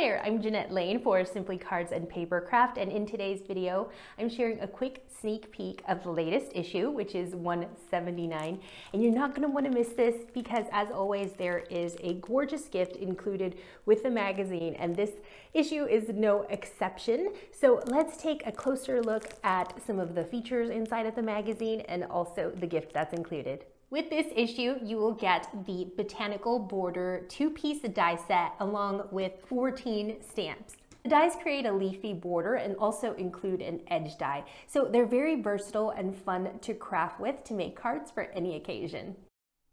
there, I'm Jeanette Lane for Simply Cards and Papercraft, and in today's video, I'm sharing a quick sneak peek of the latest issue, which is 179, and you're not going to want to miss this because, as always, there is a gorgeous gift included with the magazine, and this issue is no exception. So let's take a closer look at some of the features inside of the magazine and also the gift that's included. With this issue, you will get the Botanical Border 2-piece die set along with 14 stamps. The dies create a leafy border and also include an edge die, so they're very versatile and fun to craft with to make cards for any occasion.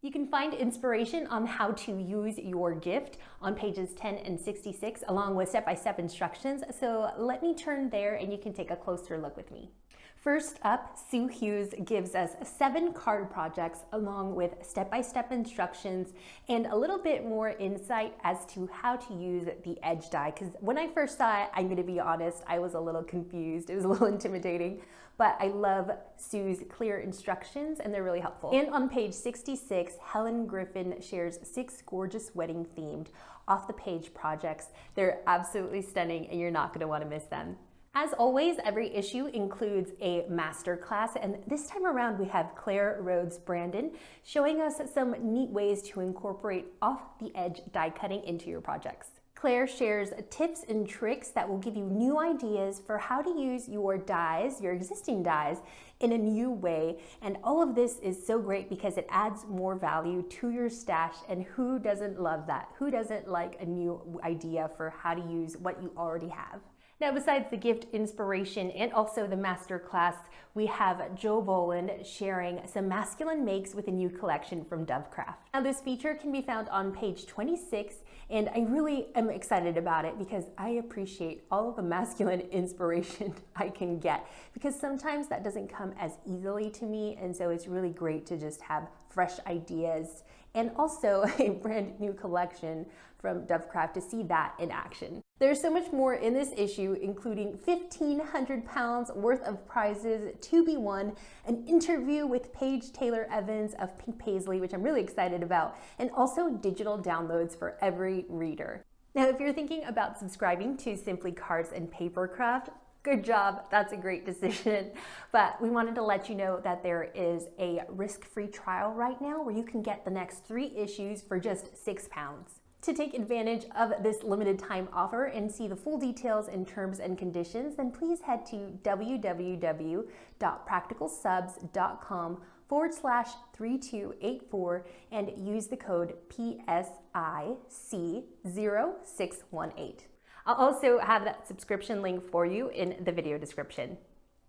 You can find inspiration on how to use your gift on pages 10 and 66 along with step-by-step instructions, so let me turn there and you can take a closer look with me. First up, Sue Hughes gives us 7 card projects along with step-by-step instructions and a little bit more insight as to how to use the edge die, because when I first saw it, I'm going to be honest, I was a little confused. It was a little intimidating, but I love Sue's clear instructions and they're really helpful. And on page 66, Helen Griffin shares 6 gorgeous wedding themed off the page projects. They're absolutely stunning and you're not going to want to miss them. As always, every issue includes a masterclass, and this time around we have Claire Rhodes Brandon showing us some neat ways to incorporate off-the-edge die cutting into your projects. Claire shares tips and tricks that will give you new ideas for how to use your dies, your existing dies, in a new way, and all of this is so great because it adds more value to your stash, and who doesn't love that? Who doesn't like a new idea for how to use what you already have? Now, besides the gift inspiration and also the masterclass, we have Joe Boland sharing some masculine makes with a new collection from Dovecraft. Now, this feature can be found on page 26, and I really am excited about it because I appreciate all of the masculine inspiration I can get, because sometimes that doesn't come as easily to me, and so it's really great to just have fresh ideas and also a brand new collection from Dovecraft to see that in action. There's so much more in this issue, including 1,500 pounds worth of prizes to be won, an interview with Paige Taylor Evans of Pink Paisley, which I'm really excited about, and also digital downloads for every reader. Now, if you're thinking about subscribing to Simply Cards and Papercraft, good job, that's a great decision. But we wanted to let you know that there is a risk-free trial right now where you can get the next 3 issues for just £6. To take advantage of this limited time offer and see the full details and terms and conditions, then please head to www.practicalsubs.com/3284 and use the code PSIC0618. I'll also have that subscription link for you in the video description.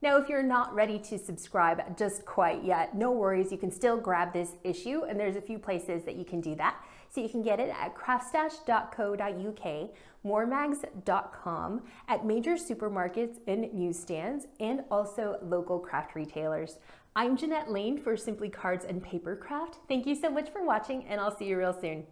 Now, if you're not ready to subscribe just quite yet, no worries, you can still grab this issue, and there's a few places that you can do that. So you can get it at craftstash.co.uk, moremags.com, at major supermarkets and newsstands, and also local craft retailers. I'm Jeanette Lane for Simply Cards and Papercraft. Thank you so much for watching, and I'll see you real soon.